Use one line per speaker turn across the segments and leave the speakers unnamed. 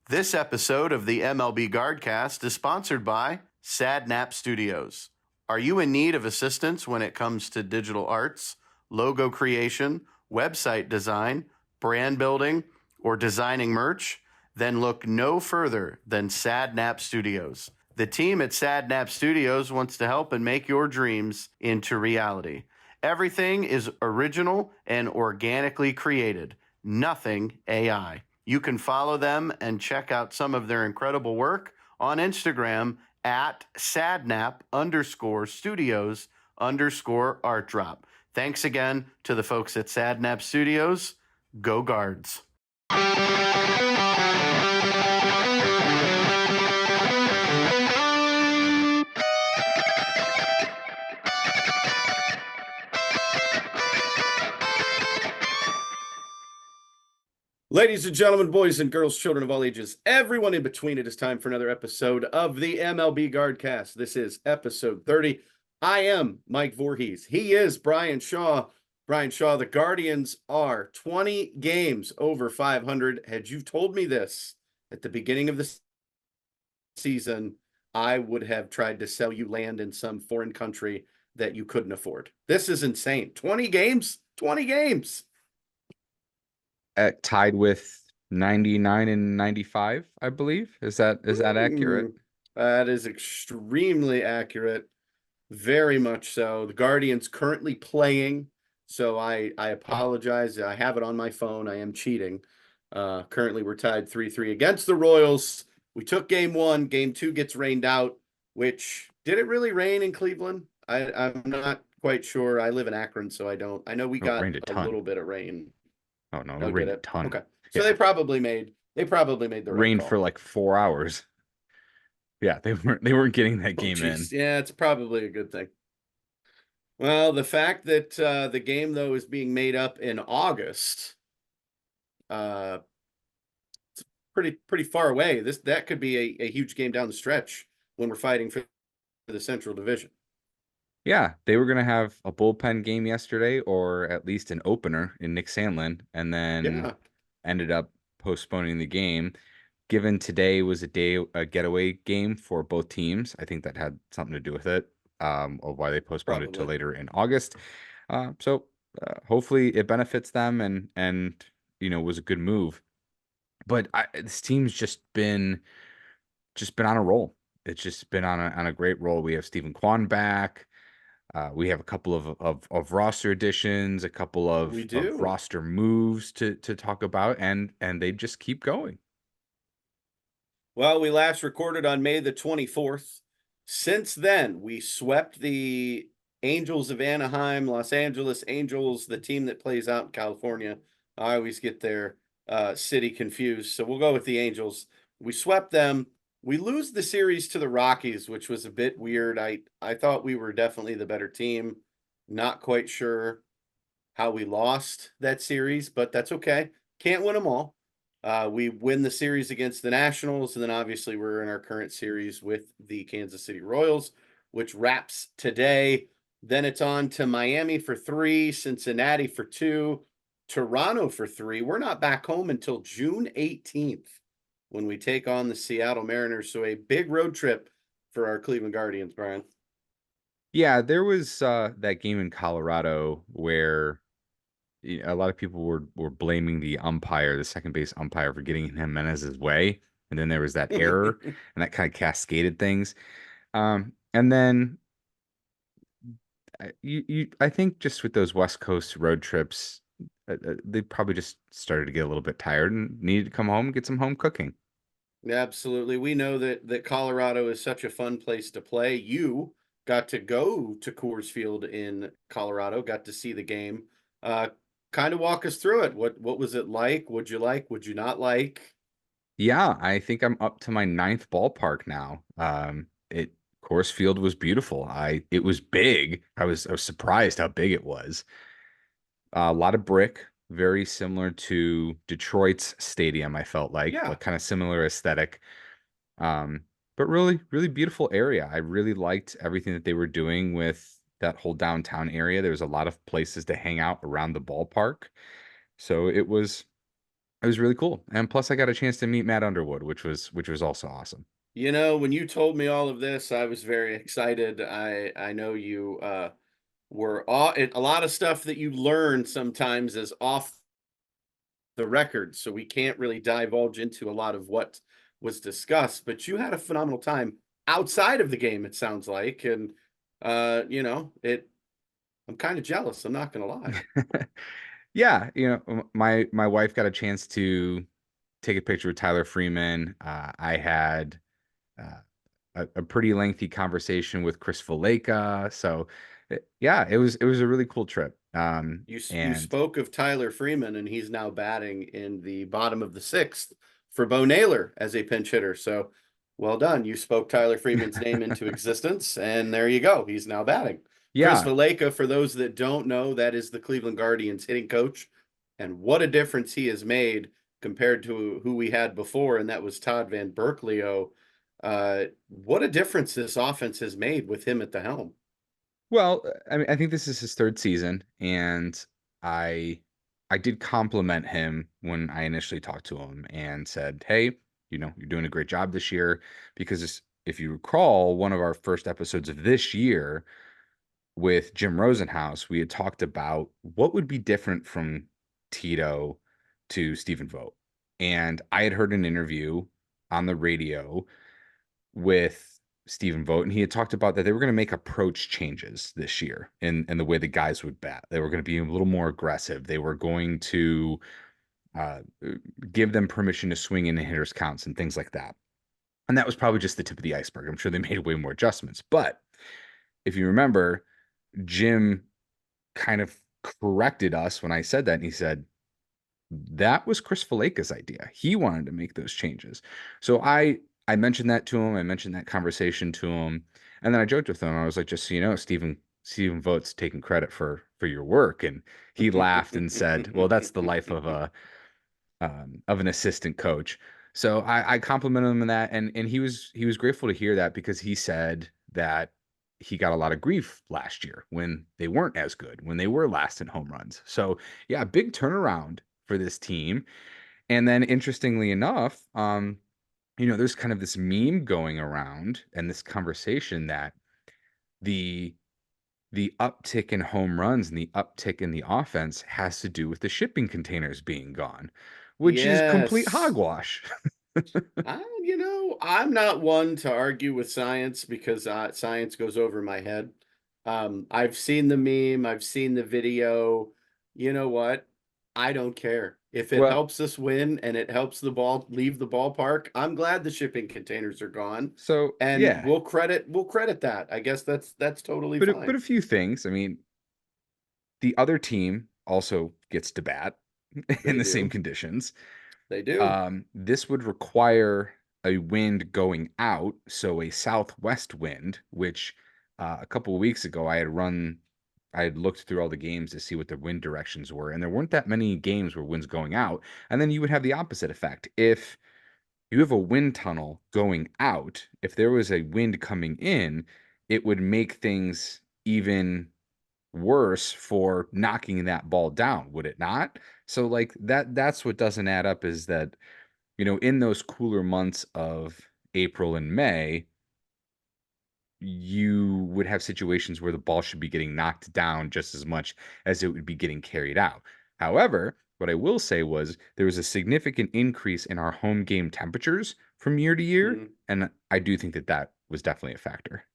This episode of the MLB Guardcast is sponsored by Sadnap Studios. Are you in need of assistance when it comes to digital arts, logo creation, website design, brand building, or designing merch? Then look no further than Sadnap Studios. The team at Sadnap Studios wants to help and make your dreams into reality. Everything is original and organically created, nothing AI. You can follow them and check out some of their incredible work on Instagram at sadnap_studios_art drop. Thanks again to the folks at Sadnap Studios. Go Guards. Ladies and gentlemen, boys and girls, children of all ages, everyone in between, it is time for another episode of the MLB Guardcast. This is episode 30. I am Mike Vorhies. He is Bryan Shaw. Bryan Shaw, the Guardians are 20 games over 500. Had you told me this at the beginning of the season, I would have tried to sell you land in some foreign country that you couldn't afford. This is insane. 20 games? 20 games.
Tied with 99 and 95, I believe. Is that accurate?
That is extremely accurate. Very much so. The Guardians currently playing, so I apologize. I have it on my phone. I am cheating. Currently, we're tied 3-3 against the Royals. We took game one. Game two gets rained out, which, did it really rain in Cleveland? I'm not quite sure. I live in Akron, so I don't. I know we got a little bit of rain.
Oh no, it rained a ton.
Okay. So yeah. they probably made the right
rain
call.
For like 4 hours. Yeah, they weren't getting that game in.
Yeah, it's probably a good thing. Well, the fact that the game though is being made up in August, it's pretty far away. That could be a huge game down the stretch when we're fighting for the Central Division.
Yeah, they were going to have a bullpen game yesterday, or at least an opener in Nick Sandlin, and then ended up postponing the game. Given today was a getaway game for both teams, I think that had something to do with it, of why they postponed it to later in August. So hopefully it benefits them, and was a good move. But this team's just been on a roll. It's just been on a great roll. We have Stephen Kwan back. We have a couple of roster additions, a couple of roster moves to talk about, and they just keep going.
Well, we last recorded on May the 24th. Since then, we swept the Angels of Anaheim, Los Angeles Angels, the team that plays out in California. I always get their city confused, so we'll go with the Angels. We swept them. We lose the series to the Rockies, which was a bit weird. I thought we were definitely the better team. Not quite sure how we lost that series, but that's okay. Can't win them all. We win the series against the Nationals, and then obviously we're in our current series with the Kansas City Royals, which wraps today. Then it's on to Miami for 3, Cincinnati for 2, Toronto for 3. We're not back home until June 18th. When we take on the Seattle Mariners. So a big road trip for our Cleveland Guardians, Bryan.
Yeah, there was that game in Colorado where a lot of people were blaming the umpire, the second base umpire, for getting in Jimenez's way. And then there was that error, and that kind of cascaded things. And then I think just with those West Coast road trips, they probably just started to get a little bit tired and needed to come home and get some home cooking.
Absolutely. We know that Colorado is such a fun place to play. You got to go to Coors Field in Colorado, got to see the game. Kind of walk us through it. What was it like? Would you like? Would you not like?
Yeah, I think I'm up to my 9th ballpark now. Coors Field was beautiful. It was big. I was surprised how big it was. A lot of brick, very similar to Detroit's stadium, I felt like.
Yeah.
Kind of similar aesthetic. But really, really beautiful area. I really liked everything that they were doing with that whole downtown area. There was a lot of places to hang out around the ballpark. So it was It was really cool. And plus I got a chance to meet Matt Underwood, which was also awesome.
You know, when you told me all of this, I was very excited. I know you were a lot of stuff that you learn sometimes is off the record, so we can't really divulge into a lot of what was discussed, but you had a phenomenal time outside of the game, it sounds like. And you know, I'm kind of jealous, I'm not gonna lie.
Yeah, my wife got a chance to take a picture with Tyler Freeman. I had uh, a pretty lengthy conversation with Chris Valeka. So yeah, it was a really cool trip.
You
And
spoke of Tyler Freeman, and he's now batting in the bottom of the sixth for Bo Naylor as a pinch hitter. So well done. You spoke Tyler Freeman's name into existence, and there you go. He's now batting. Chris
yeah,
Valeka, for those that don't know, that is the Cleveland Guardians hitting coach. And what a difference he has made compared to who we had before, and that was Todd Van Berkeley. What a difference this offense has made with him at the helm.
well, I mean, I think this is his third season, and I I did compliment him when I initially talked to him and said, "Hey, you're doing a great job this year." Because if you recall, one of our first episodes of this year with Jim Rosenhaus, we had talked about what would be different from Tito to Stephen Vogt. And I had heard an interview on the radio with Stephen Vogt, and he had talked about that they were going to make approach changes this year in the way the guys would bat. They were going to be a little more aggressive. They were going to uh, give them permission to swing in the hitters' counts and things like that. And that was probably just the tip of the iceberg. I'm sure they made way more adjustments. But if you remember, Jim kind of corrected us when I said that, and he said that was Chris Faleka's idea. He wanted to make those changes. So I mentioned that to him. I mentioned that conversation to him, and then I joked with him. I was like, just so you know, Stephen Vogt's taking credit for your work, and he laughed and said, "Well, that's the life of an assistant coach." So I complimented him on that, and he was grateful to hear that because he said that he got a lot of grief last year when they weren't as good, when they were last in home runs. So yeah, big turnaround for this team. And then interestingly enough, there's kind of this meme going around and this conversation that the the uptick in home runs and the uptick in the offense has to do with the shipping containers being gone, which is complete
Yes.
hogwash.
I'm not one to argue with science because science goes over my head. I've seen the meme, I've seen the video. You know what? I don't care. If it
Well,
helps us win and it helps the ball leave the ballpark, I'm glad the shipping containers are gone.
so
And
yeah,
we'll credit that. I guess that's totally
but
fine.
a few things. I mean, the other team also gets to bat in
They
the same
do.
conditions.
They do.
This would require a wind going out, so a southwest wind, which a couple of weeks ago I had looked through all the games to see what the wind directions were, and there weren't that many games where winds going out. And then you would have the opposite effect. If you have a wind tunnel going out, if there was a wind coming in, it would make things even worse for knocking that ball down, would it not? So like that's what doesn't add up is that, in those cooler months of April and May, you would have situations where the ball should be getting knocked down just as much as it would be getting carried out. However, what I will say was there was a significant increase in our home game temperatures from year to year,
Mhm.
and I do think that that was definitely a factor.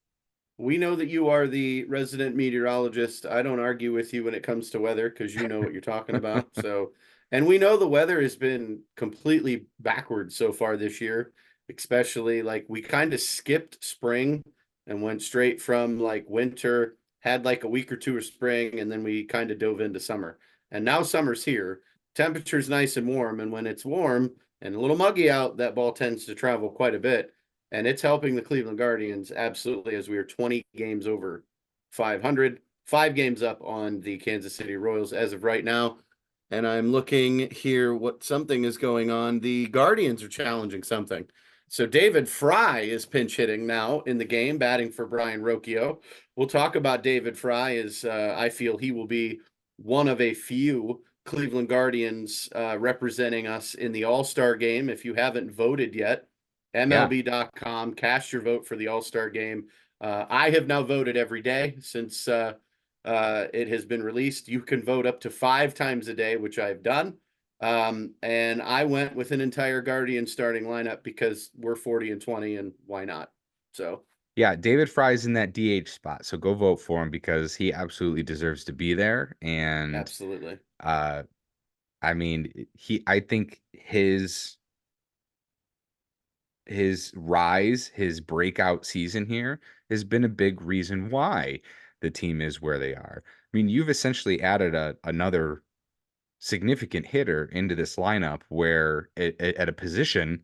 We know that you are the resident meteorologist. I don't argue with you when it comes to weather because you know what you're talking about. So, and we know the weather has been completely backwards so far this year, especially like we kind of skipped spring and went straight from like winter, had like a week or two of spring, and then we kind of dove into summer. And now summer's here. Temperature's nice and warm. And when it's warm and a little muggy out, that ball tends to travel quite a bit, and it's helping the Cleveland Guardians absolutely as we are 20 games over 500, 5 games up on the Kansas City Royals as of right now. And I'm looking here what something is going on. The Guardians are challenging something. So David Fry is pinch hitting now in the game, batting for Brian Rocchio. We'll talk about David Fry as I feel he will be one of a few Cleveland Guardians representing us in the All-Star game. If you haven't voted yet, MLB.com, cast your vote for the All-Star game. I have now voted every day since it has been released. You can vote up to 5 times a day, which I've done. And I went with an entire Guardian starting lineup because we're 40-20 and why not? So
Yeah, David Fry's in that DH spot, so go vote for him because he absolutely deserves to be there. And
absolutely.
uh, I mean, I think his rise, his breakout season here has been a big reason why the team is where they are. I mean, you've essentially added another significant hitter into this lineup where at a position,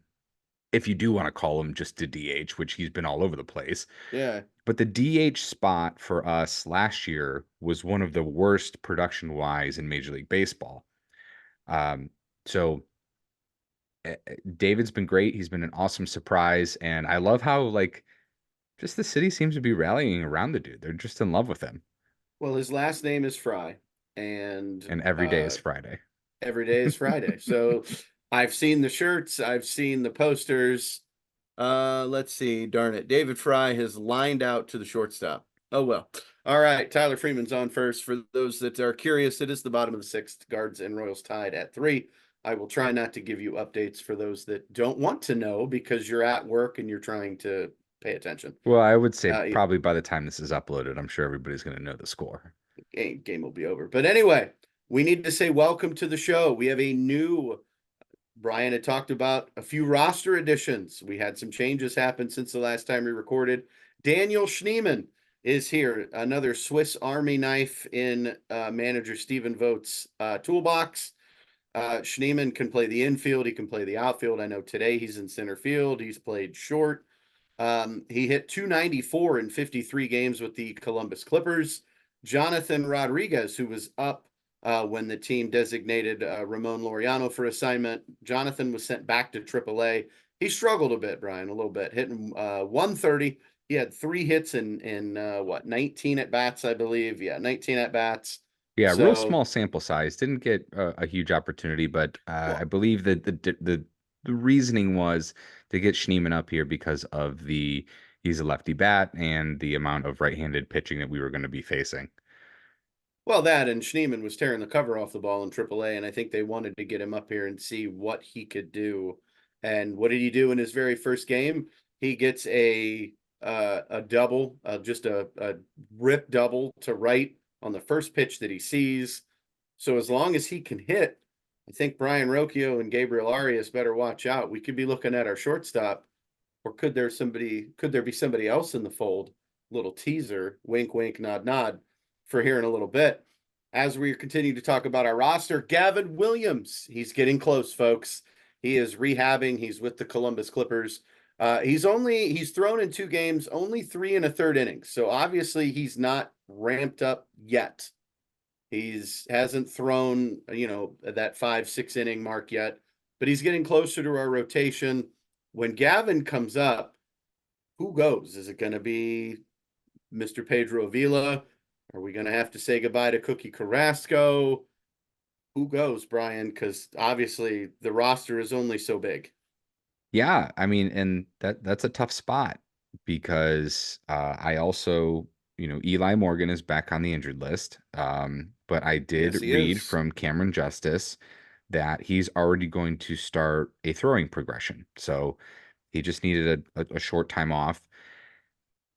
if you do want to call him just a DH, which he's been all over the place.
Yeah.
But the DH spot for us last year was one of the worst production wise in Major League Baseball. So David's been great. He's been an awesome surprise. And I love how, like, just the city seems to be rallying around the dude. They're just in love with him.
Well, his last name is Fry, and
And every day is Friday.
every day is Friday. So I've seen the shirts, I've seen the posters. Let's see. Darn it. David Fry has lined out to the shortstop. Oh, well. All right. Tyler Freeman's on first. For those that are curious, it is the bottom of the 6th. Guards and Royals tied at 3. I will try not to give you updates for those that don't want to know because you're at work and you're trying to pay attention.
Well, I would say probably by the time this is uploaded, I'm sure everybody's going to know the score.
Game will be over. But anyway, we need to say welcome to the show. We have a new, Brian had talked about a few roster additions. We had some changes happen since the last time we recorded. Daniel Schneemann is here, another Swiss Army knife in manager Stephen Vogt's toolbox. Schneemann can play the infield. He can play the outfield. I know today he's in center field. He's played short. He hit 294 in 53 games with the Columbus Clippers. Jonathan Rodriguez, who was up when the team designated Ramon Laureano for assignment. Jonathan was sent back to AAA. He struggled a bit, Brian, a little bit, hitting 130. He had 3 hits in 19 at bats, I believe. Yeah, 19 at bats.
Yeah,
So,
real small sample size. Didn't get a huge opportunity, but
well,
I believe that the reasoning was to get Schneemann up here because of he's a lefty bat and the amount of right-handed pitching that we were going to be facing.
Well, that and Schneemann was tearing the cover off the ball in AAA, and I think they wanted to get him up here and see what he could do. And what did he do in his very first game? He gets a double, just a rip double to right on the first pitch that he sees. So as long as he can hit, I think Brian Rocchio and Gabriel Arias better watch out. We could be looking at our shortstop, or could there be somebody else in the fold? Little teaser, wink, wink, nod, nod, for here in a little bit. As we continue to talk about our roster, Gavin Williams, he's getting close, folks. He is rehabbing. He's with the Columbus Clippers. He's thrown in 2 games, only 3 1/3 innings. So obviously he's not ramped up yet. Hasn't thrown, that 5-6 inning mark yet, but he's getting closer to our rotation. When Gavin comes up, who goes? Is it going to be Mr. Pedro Avila? Are we going to have to say goodbye to Cookie Carrasco? Who goes, Brian? Because obviously the roster is only so big.
Yeah, I mean, and that's a tough spot because I also, Eli Morgan is back on the injured list. But I did
Yes, he
read
is.
from Cameron Justice that he's already going to start a throwing progression. So he just needed a short time off.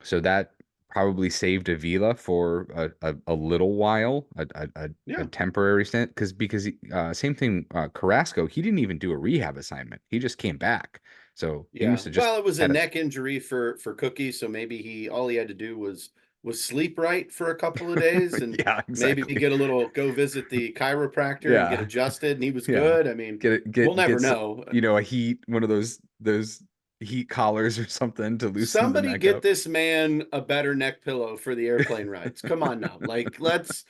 So that probably saved Avila for a little while, a
Yeah.
temporary stint, because same thing, Carrasco, he didn't even do a rehab assignment. He just came back. So he
Yeah.
must have just
Well, it was a
had a
neck injury for Cookie, so maybe all he had to do was sleep right for a couple of days and
yeah,
maybe
exactly.
go visit the chiropractor and get
Yeah.
adjusted, and he was
Yeah.
good. I mean,
Get it
we'll never
gets
know.
a heat, one of those heat collars or something to loosen the
Somebody
neck
get
up.
this man a better neck pillow for the airplane rides. Come on now. Like, let's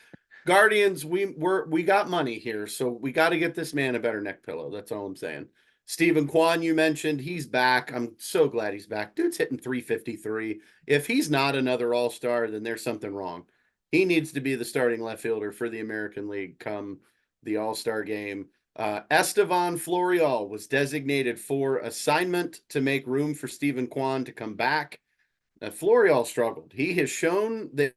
Guardians, we got money here, so we got to get this man a better neck pillow. That's all I'm saying. Stephen Kwan, you mentioned, he's back. I'm so glad he's back. Dude's hitting 353. If he's not another all-star, then there's something wrong. He needs to be the starting left fielder for the American League come the All-Star game. Estevan Florial was designated for assignment to make room for Stephen Kwan to come back. Florial struggled. He has shown that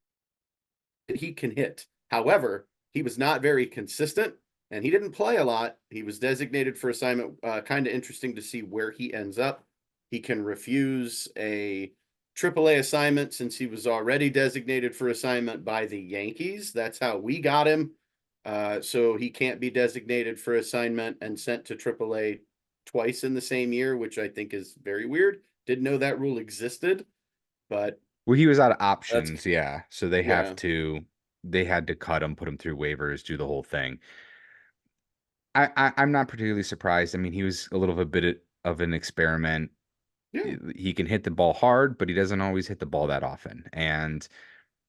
he can hit. However, he was not very consistent and he didn't play a lot. He was designated for assignment. Kind of interesting to see where he ends up. He can refuse a AAA assignment since he was already designated for assignment by the Yankees. That's how we got him. So he can't be designated for assignment and sent to AAA twice in the same year, which I think is very weird. Didn't know that rule existed, but
Well, he was out of
that's
options, yeah. So they
yeah,
had to cut him, put him through waivers, do the whole thing. I'm not particularly surprised. I mean, he was a little bit of an experiment.
yeah,
He can hit the ball hard, but he doesn't always hit the ball that often. And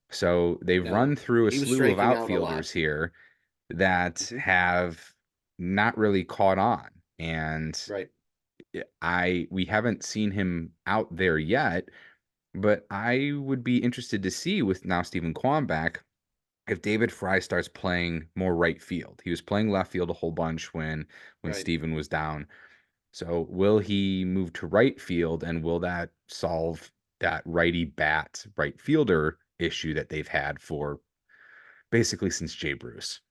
so they've
no.
run through a
He was
slew of
striking out a lot.
outfielders here that
Mhm.
have not really caught on. And
Right.
we haven't seen him out there yet, but I would be interested to see with now Stephen Kwan back if David Fry starts playing more right field. He was playing left field a whole bunch when
Right.
Stephen was down. So will he move to right field and will that solve that righty bat right fielder issue that they've had for basically since Jay Bruce?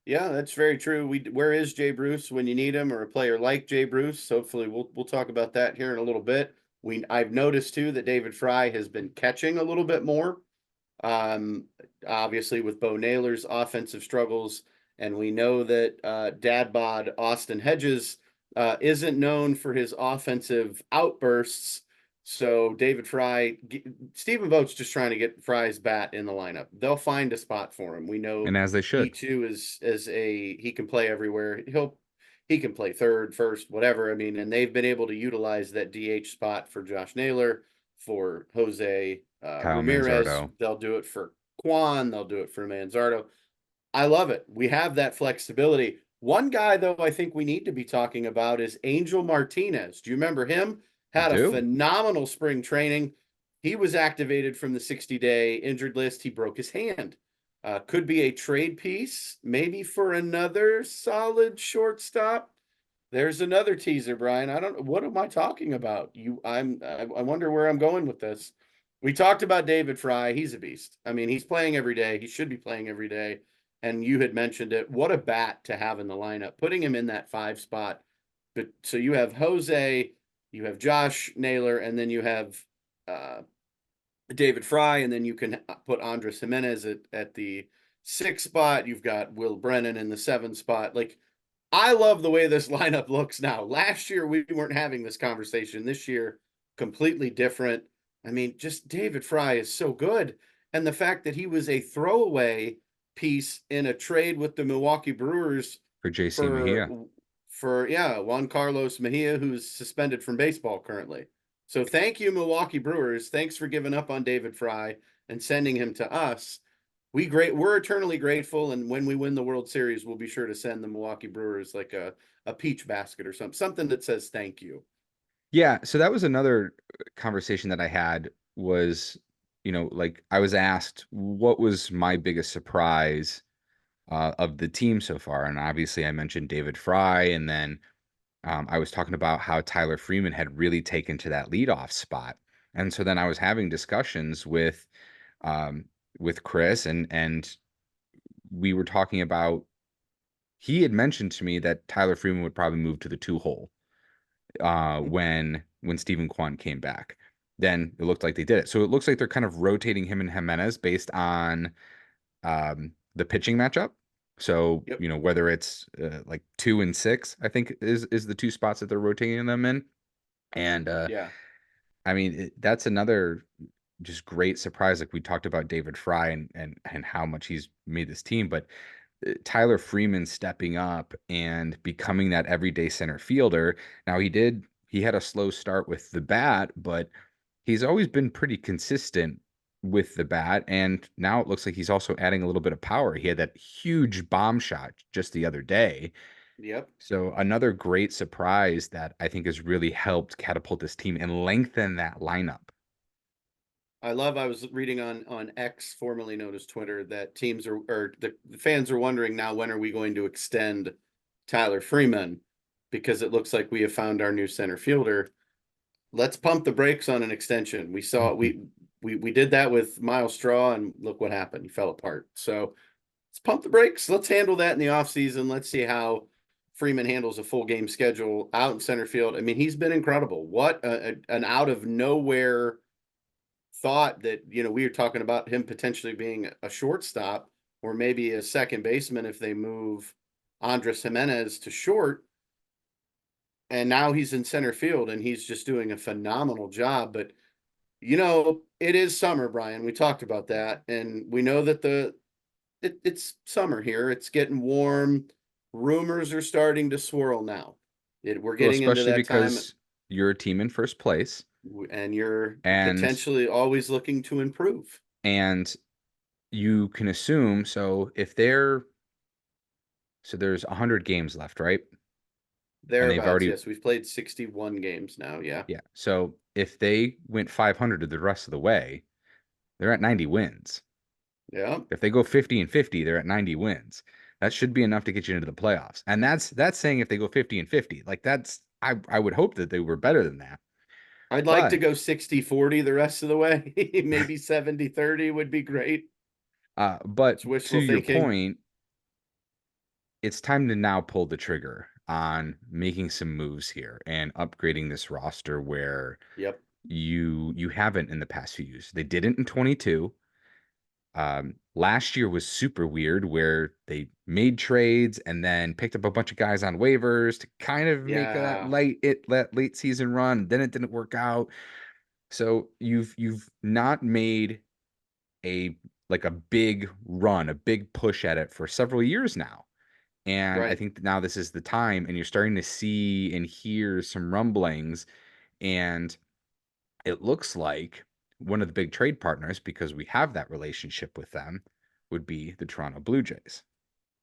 Yeah, that's very true. Where is Jay Bruce when you need him, or a player like Jay Bruce? Hopefully, we'll talk about that here in a little bit. I've noticed too that David Fry has been catching a little bit more. Um, Obviously with Bo Naylor's offensive struggles, and we know that dad bod Austin Hedges isn't known for his offensive outbursts. So David Fry, Stephen Vogt's just trying to get Fry's bat in the lineup. They'll find a spot for him. We know
And as they
he
should.
too is a he can play everywhere. He can play third, first, whatever. I mean, and they've been able to utilize that DH spot for Josh Naylor, for Jose
Kyle
Ramirez.
Manzardo.
They'll do it for Kwan. They'll do it for Manzardo. I love it. We have that flexibility. One guy, though, I think we need to be talking about is Angel Martinez. Do you remember him?
I
Had a
do.
phenomenal spring training. He was activated from the 60-day injured list. He broke his hand. Could be a trade piece, maybe for another solid shortstop. There's another teaser, Brian. I don't. What am I talking about? I wonder where I'm going with this. We talked about David Fry. He's a beast. I mean, he's playing every day. He should be playing every day. And you had mentioned it. What a bat to have in the lineup, putting him in that 5 spot. But so you have Jose, you have Josh Naylor, and then you have uh, David Fry, and then you can put Andres Jimenez at the 6 spot. You've got Will Brennan in the 7 spot. Like, I love the way this lineup looks now. Last year, we weren't having this conversation. This year, completely different. I mean, just David Fry is so good. And the fact that he was a throwaway piece in a trade with the Milwaukee Brewers
For JC
for
Mejia.
Juan Carlos Mejia, who's suspended from baseball currently. So thank you, Milwaukee Brewers. Thanks for giving up on David Fry and sending him to us. We're eternally grateful, and when we win the World Series, we'll be sure to send the Milwaukee Brewers like a peach basket or something that says thank you.
Yeah, so that was another conversation that I had was, like I was asked what was my biggest surprise of the team so far, and obviously I mentioned David Fry, and then I was talking about how Tyler Freeman had really taken to that leadoff spot, and so then I was having discussions um, with Chris, and we were talking about he had mentioned to me that Tyler Freeman would probably move to the 2 hole when Stephen Kwan came back. Then it looked like they did it. So it looks like they're kind of rotating him and Jimenez based on the pitching matchup. So,
Yep.
whether it's like 2 and 6, I think is the 2 spots that they're rotating them in. And
Yeah.
I mean, that's another just great surprise. Like we talked about David Fry and how much he's made this team, but Tyler Freeman stepping up and becoming that everyday center fielder. Now he had a slow start with the bat, but he's always been pretty consistent with the bat. And now it looks like he's also adding a little bit of power. He had that huge bomb shot just the other day.
Yep.
So another great surprise that I think has really helped catapult this team and lengthen that lineup.
I was reading on X, formerly known as Twitter, that teams are, or the fans are wondering now, when are we going to extend Tyler Freeman? Because it looks like we have found our new center fielder. Let's pump the brakes on an extension. We did that with Miles Straw, and look what happened. He fell apart. So let's pump the brakes. Let's handle that in the offseason. Let's see how Freeman handles a full game schedule out in center field. I mean, he's been incredible. What an out of nowhere thought that, we were talking about him potentially being a shortstop or maybe a second baseman if they move Andres Jimenez to short. And now he's in center field and he's just doing a phenomenal job. But, it is summer, Brian. We talked about that. And we know that it's summer here. It's getting warm. Rumors are starting to swirl now. We're
Well,
getting into
especially
that time,
because you're a team in first place,
and you're
and
potentially always looking to improve.
and you can assume, so there's 100 games left, right? And they've
Thereabouts,
already,
yes. We've played 61 games now. Yeah.
yeah. So if they went 500 the rest of the way, they're at 90 wins.
Yeah.
If they go 50 and 50, they're at 90 wins. That should be enough to get you into the playoffs. And that's saying if they go 50 and 50. Like I would hope that they were better than that.
I'd like to
But
go 60-40 the rest of the way. Maybe 70-30 would be great.
but
It's wishful
to your
thinking.
point, it's time to now pull the trigger on making some moves here and upgrading this roster where
Yep.
you haven't in the past few years. They didn't in 22. Last year was super weird where they made trades and then picked up a bunch of guys on waivers to kind of make that
Yeah.
late season run. Then it didn't work out. So you've not made a like a big run, a big push at it for several years now. And I
Right.
think that now this is the time, and you're starting to see and hear some rumblings. And it looks like one of the big trade partners, because we have that relationship with them, would be the Toronto Blue Jays.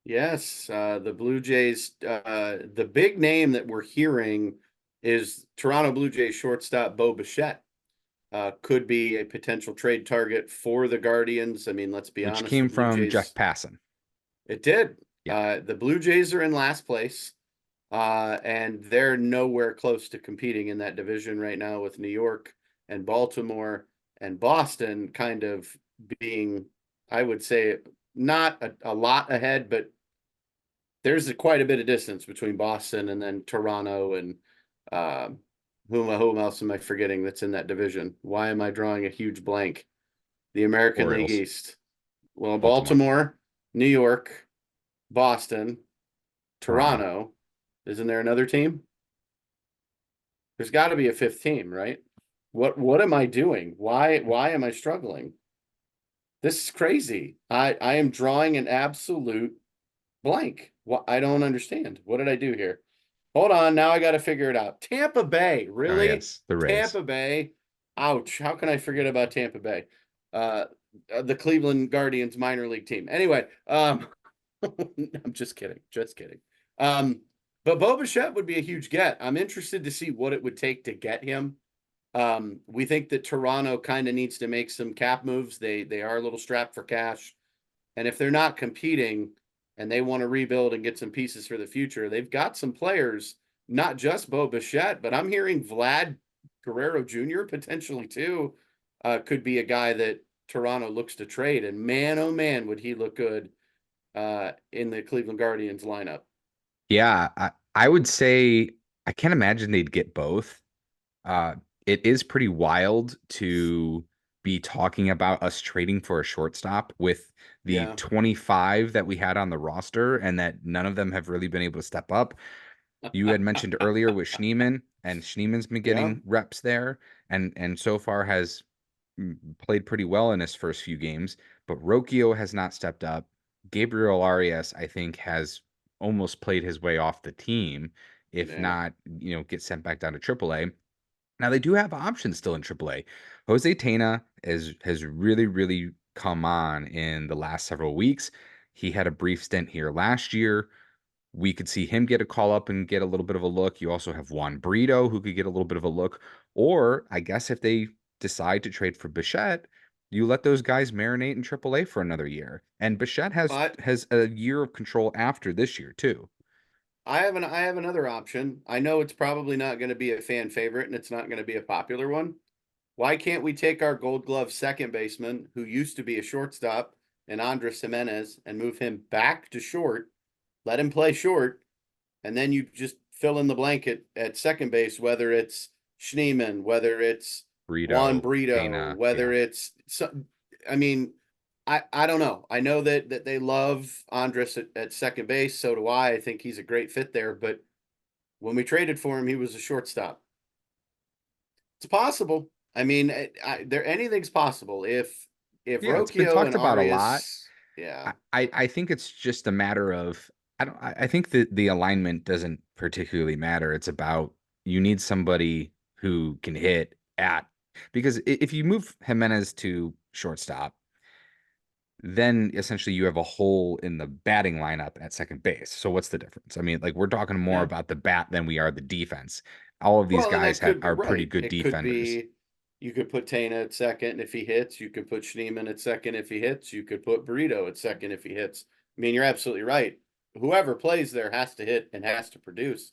Yes. The Blue Jays, the big name that we're hearing is Toronto Blue Jays shortstop Bo Bichette. Could be a potential trade target for the Guardians. I mean, let's be
Which
honest, the
came
Blue
from Jeff
Jays,
Passan.
it did.
Yeah.
The Blue Jays are in last place, and they're nowhere close to competing in that division right now with New York and Baltimore and Boston kind of being, I would say, not a lot ahead, but there's quite a bit of distance between Boston and then Toronto and uh, whom else am I forgetting that's in that division? Why am I drawing a huge blank? The American League
Orioles,
East. Well,
Baltimore,
Baltimore, New York, Boston,
Toronto.
Toronto. Isn't there another team? There's got to be a fifth team, right? What am I doing? Why am I struggling? This is crazy. I am drawing an absolute blank. What, I don't understand. What did I do here? Hold on, now I got to figure it out. Tampa Bay,
Oh,
really?
yes, the Rays.
Tampa Bay. Ouch. How can I forget about Tampa Bay? Uh the Cleveland Guardians minor league team. Anyway, I'm just kidding. Just kidding. Um, but Bo Bichette would be a huge get. I'm interested to see what it would take to get him. We think that Toronto kind of needs to make some cap moves. They are a little strapped for cash. And if they're not competing and they want to rebuild and get some pieces for the future, they've got some players, not just Bo Bichette, but I'm hearing Vlad Guerrero Jr. potentially too. Could be a guy that Toronto looks to trade. And man, oh man, would he look good in the Cleveland Guardians lineup.
Yeah, I would say I can't imagine they'd get both. Uh, it is pretty wild to be talking about us trading for a shortstop with the
Yeah.
25 that we had on the roster and that none of them have really been able to step up. You had mentioned earlier with Schneeman, and Schneeman's been
Yeah.
getting reps there and so far has played pretty well in his first few games, but Rocchio has not stepped up. Gabriel Arias, I think, has almost played his way off the team, if
Yeah.
not, get sent back down to AAA. Now they do have options still in AAA. Jose Tena has really, really come on in the last several weeks. He had a brief stint here last year. We could see him get a call up and get a little bit of a look. You also have Juan Brito who could get a little bit of a look. Or I guess if they decide to trade for Bichette, you let those guys marinate in AAA for another year. And Bichette
But
has a year of control after this year too.
I have another option. I know it's probably not going to be a fan favorite and it's not going to be a popular one. Why can't we take our Gold Glove second baseman, who used to be a shortstop, and Andres Jimenez, and move him back to short, let him play short, and then you just fill in the blanket at second base, whether it's Schneeman, whether it's Juan
Brito,
Brito,
Pena,
whether
yeah,
it's I mean, I don't know. I know that they love Andres at second base. So do I. I think he's a great fit there. But when we traded for him, he was a shortstop. It's possible. I mean, there anything's possible if
yeah. It's been
Rocchio
talked
and
about a lot.
Arias, yeah,
I think it's just a matter of I think that the alignment doesn't particularly matter. It's about you need somebody who can hit at because if you move Jimenez to shortstop, then essentially you have a hole in the batting lineup at second base. So what's the difference? I mean, like we're talking more
yeah.
about the bat than we are the defense. All of these
Well, and
guys
that could be
are pretty
right.
good
It could
defenders.
be you could put Tana at second and if he hits. You could put Schneeman at second if he hits. You could put Burrito at second if he hits. I mean, you're absolutely right. Whoever plays there has to hit and has to produce.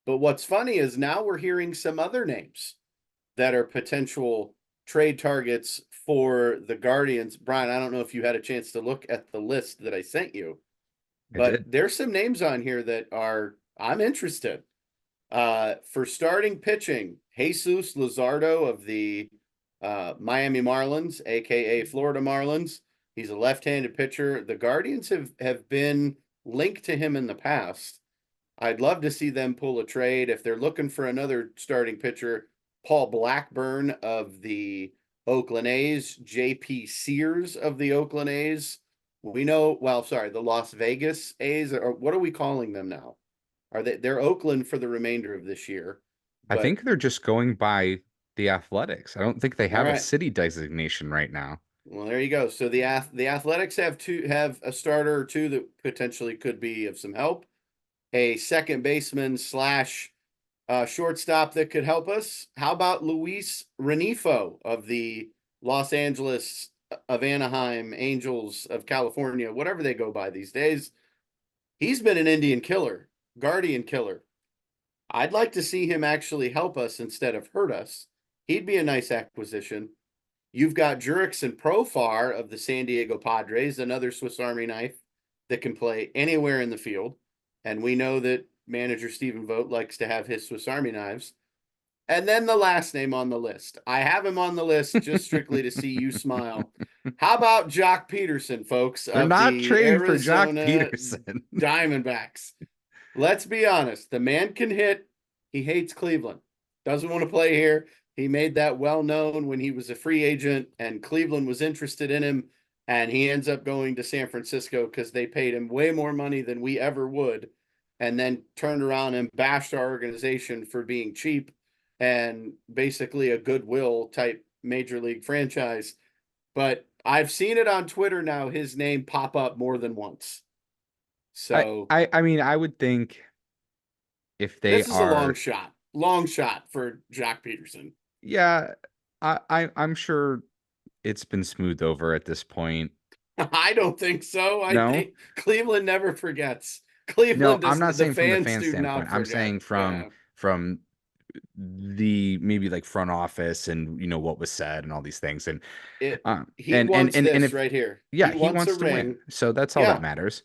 But what's funny is now we're hearing some other names that are potential trade targets for the Guardians. Brian, I don't know if you had a chance to look at the list that I sent you,
I
but
did.
there's some names on here that are I'm interested. For starting pitching, Jesus Luzardo of the Miami Marlins, aka Florida Marlins. He's a left-handed pitcher. The Guardians have been linked to him in the past. I'd love to see them pull a trade if they're looking for another starting pitcher. Paul Blackburn of the Oakland A's, J.P. Sears of the Oakland A's. We know, well, sorry, the Las Vegas A's, or what are we calling them now? They're Oakland for the remainder of this year.
I
But
think they're just going by the Athletics. I don't think they
all
have a
right.
city designation right now.
Well, there you go. So the Athletics have a starter or two that potentially could be of some help. A second baseman slash shortstop that could help us. How about Luis Renifo of the Los Angeles of Anaheim Angels of California, whatever they go by these days? He's been an Indian killer, guardian killer. I'd like to see him actually help us instead of hurt us. He'd be a nice acquisition. You've got Jurickson Profar of the San Diego Padres, another Swiss Army knife that can play anywhere in the field. And we know that manager Stephen Vogt likes to have his Swiss Army knives. And then the last name on the list. I have him on the list just strictly to see you smile. How about Jock Peterson, folks,
They're
of
not
the
trading for Jock
Arizona
Peterson.
Diamondbacks? Let's be honest. The man can hit. He hates Cleveland. Doesn't want to play here. He made that well known when he was a free agent and Cleveland was interested in him. And he ends up going to San Francisco because they paid him way more money than we ever would. And then turned around and bashed our organization for being cheap and basically a goodwill type major league franchise. But I've seen it on Twitter now, his name pop up more than once. So
I mean, I would think if they
this is a
are,
long shot for Jock Peterson.
yeah, I'm sure it's been smoothed over at this point.
I don't think so. I
No,
think Cleveland never forgets.
no,
Cleveland
I'm
does.
not
The
saying from the
fans
fan
do
standpoint.
not
I'm
forget.
saying
Yeah,
from the maybe like front office and what was said and all these things and
it.
um
He wants
and
this
if
right here.
yeah,
He
he
wants a
wants to win,
ring.
so that's all that
Yeah,
matters.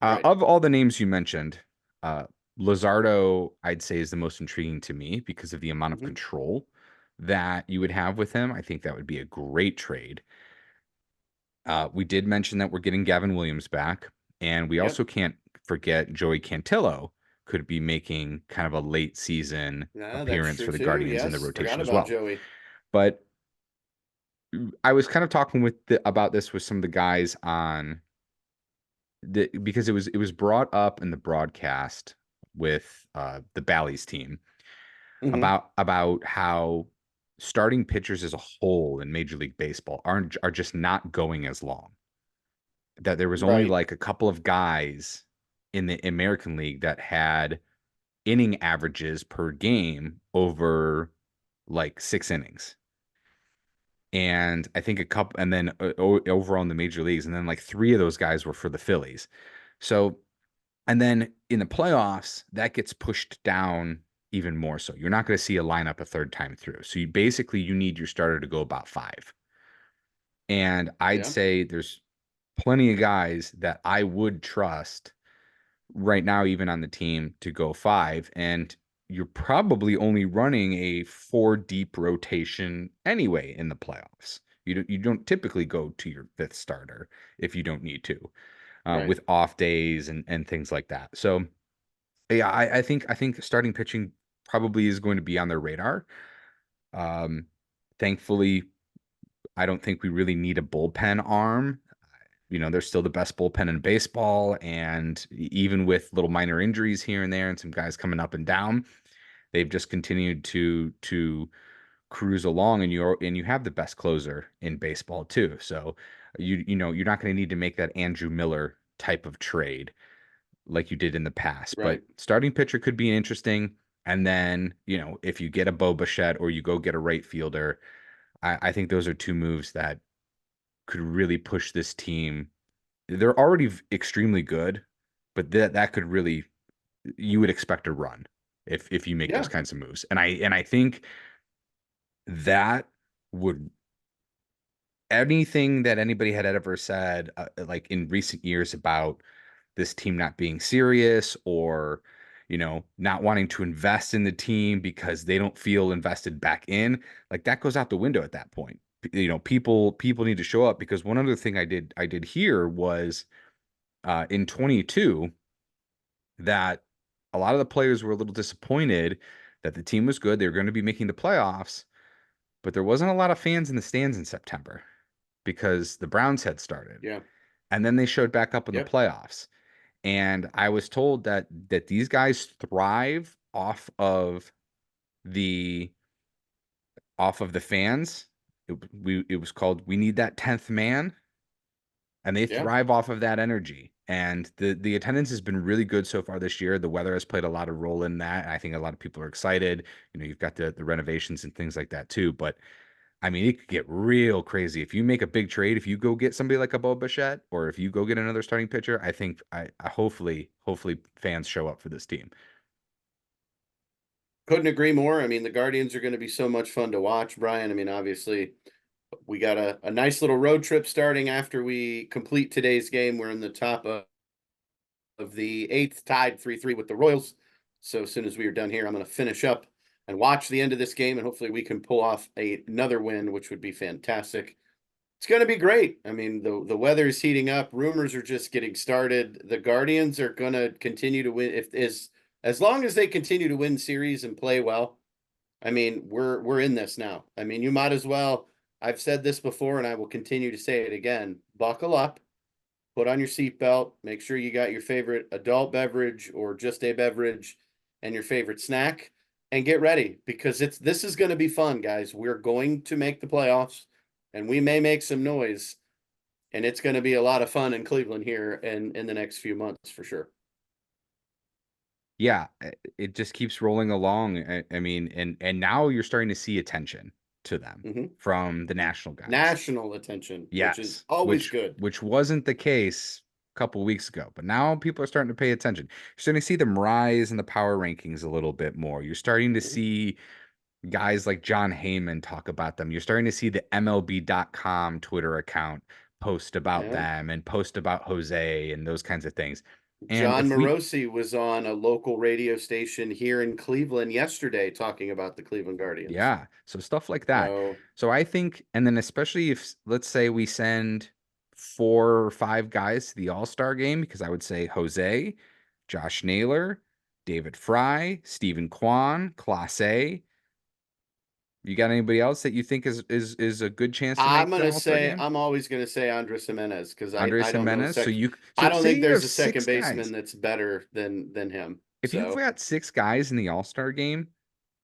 right.
Of all the names you mentioned, uh, Lazardo, I'd say, is the most intriguing to me because of the amount of
Mm-hmm.
control that you would have with him. I think that would be a great trade. We did mention that we're getting Gavin Williams back, and we
Yep.
also can't forget Joey Cantillo could be making kind of a late season
Yeah, that's
appearance
true
for the
too.
Guardians in the
Yes, forgot
rotation as
about
well.
Joey.
But I was kind of talking about this with some of the guys on because it was brought up in the broadcast with the Bally's team
Mm-hmm.
about how starting pitchers as a whole in Major League Baseball are just not going as long. That there was only
Right.
like a couple of guys in the American League that had inning averages per game over like 6 innings. and I think a couple, and then overall in the major leagues, and then like three of those guys were for the Phillies. So, and then in the playoffs, that gets pushed down even more. So you're not going to see a lineup a third time through. So you need your starter to go about five. And I'd
Yeah.
say there's plenty of guys that I would trust right now, even on the team, to go five. And you're probably only running a four deep rotation anyway in the playoffs. You don't typically go to your fifth starter if you don't need to,
Right.
with off days and things like that. So yeah, I think starting pitching probably is going to be on their radar. Um, Thankfully, I don't think we really need a bullpen arm. They're still the best bullpen in baseball, and even with little minor injuries here and there, and some guys coming up and down, they've just continued to cruise along, and you have the best closer in baseball too. So you're not going to need to make that Andrew Miller type of trade like you did in the past. But
Right.
starting pitcher could be interesting. And then, if you get a Bo Bichette or you go get a right fielder, I think those are two moves that could really push this team. They're already extremely good, but that could really, you would expect a run if you make those
Yeah.
kinds of moves. And I think that would, anything that anybody had ever said like in recent years about this team not being serious, or not wanting to invest in the team because they don't feel invested back in, like that goes out the window at that point. People need to show up, because one other thing I did hear was in 22 that a lot of the players were a little disappointed that the team was good, they were going to be making the playoffs, but there wasn't a lot of fans in the stands in September because the Browns had started,
Yeah.
and then they showed back up in the
Yep.
playoffs. And I was told that these guys thrive the off of the fans. It was called "We Need That 10th Man," and they
Yeah.
thrive off of that energy. And the attendance has been really good so far this year. The weather has played a lot of role in that. I think a lot of people are excited. You've got the renovations and things like that too. But I mean, it could get real crazy if you make a big trade. If you go get somebody like a Bo Bichette, or if you go get another starting pitcher, I think I hopefully fans show up for this team.
Couldn't agree more. I mean, the Guardians are going to be so much fun to watch, Brian. I mean, obviously, we got a nice little road trip starting after we complete today's game. We're in the top of the eighth, tied 3-3 with the Royals. So as soon as we are done here, I'm going to finish up and watch the end of this game, and hopefully we can pull off another win, which would be fantastic. It's going to be great. I mean, the weather is heating up. Rumors are just getting started. The Guardians are going to continue to win as long as they continue to win series and play well. I mean, we're in this now. I mean, you might as well. I've said this before, and I will continue to say it again. Buckle up, put on your seatbelt, make sure you got your favorite adult beverage or just a beverage and your favorite snack, and get ready, because this is going to be fun, guys. We're going to make the playoffs, and we may make some noise, and it's going to be a lot of fun in Cleveland here in the next few months for sure.
Yeah, it just keeps rolling along. I mean, and now you're starting to see attention to them
Mm-hmm.
from the national guys.
National attention, which is
Yes,
always
which
good.
which wasn't the case a couple weeks ago, but now people are starting to pay attention. You're starting to see them rise in the power rankings a little bit more. You're starting to
Mhm.
see guys like John Heyman talk about them. You're starting to see the MLB.com Twitter account post about
Yeah.
them and post about Jose and those kinds of things. And
John
if we
Morosi was on a local radio station here in Cleveland yesterday talking about the Cleveland Guardians.
Yeah, so stuff like that.
So,
So I think, and then especially if, let's say, we send 4 or 5 guys to the All-Star game, because I would say Jose, Josh Naylor, David Fry, Stephen Kwan, Class A. You got anybody else that you think is a good chance to make the All-Star game?
I'm always gonna say Andres Jimenez, because
Andres
I don't know
Jimenez.
I
So
don't
say
think
you
there's
have
a second
six
baseman
guys.
that's better than him.
If you've
So
got 6 guys in the All-Star game,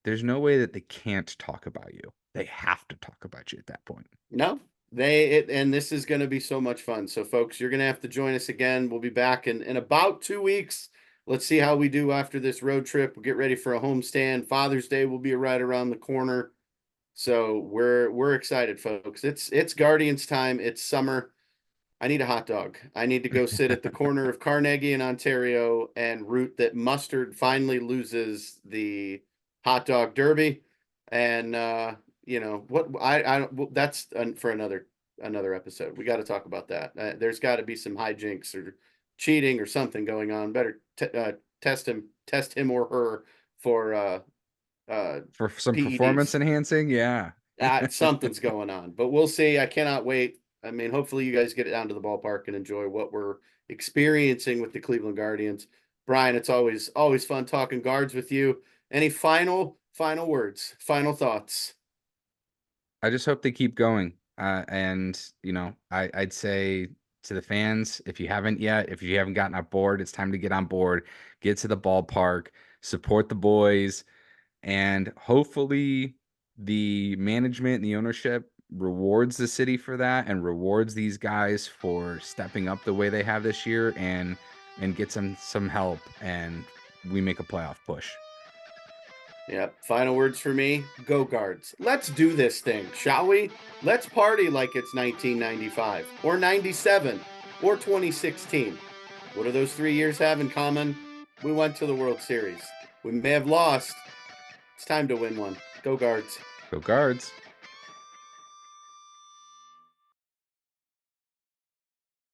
there's no way that they can't talk about you. They have to talk about you at that point.
no, and this is gonna be so much fun. So folks, you're gonna have to join us again. We'll be back in about 2 weeks. Let's see how we do after this road trip. We'll get ready for a homestand. Father's Day will be right around the corner. So we're excited, folks. It's Guardians time. It's summer. I need a hot dog. I need to go sit at the corner of Carnegie and Ontario and root that Mustard finally loses the hot dog derby. And you know what? That's for another episode. We got to talk about that. There's got to be some hijinks or cheating or something going on. Better test him or her for
For some performance
PEDs.
enhancing, yeah.
Something's going on, but we'll see. I cannot wait. I mean, hopefully you guys get down to the ballpark and enjoy what we're experiencing with the Cleveland Guardians. Bryan, it's always fun talking guards with you. Any final words, final thoughts?
I just hope they keep going. And I'd say to the fans, if you haven't yet, if you haven't gotten on board, it's time to get on board, get to the ballpark, support the boys, and hopefully the management and the ownership rewards the city for that and rewards these guys for stepping up the way they have this year and get some help and we make a playoff push.
Yep. Final words for me. Go Guards. Let's do this thing, shall we? Let's party like it's 1995 or 97 or 2016. What do those 3 years have in common? We went to the World Series. We may have lost. It's time to win one. Go Guards.
Go Guards.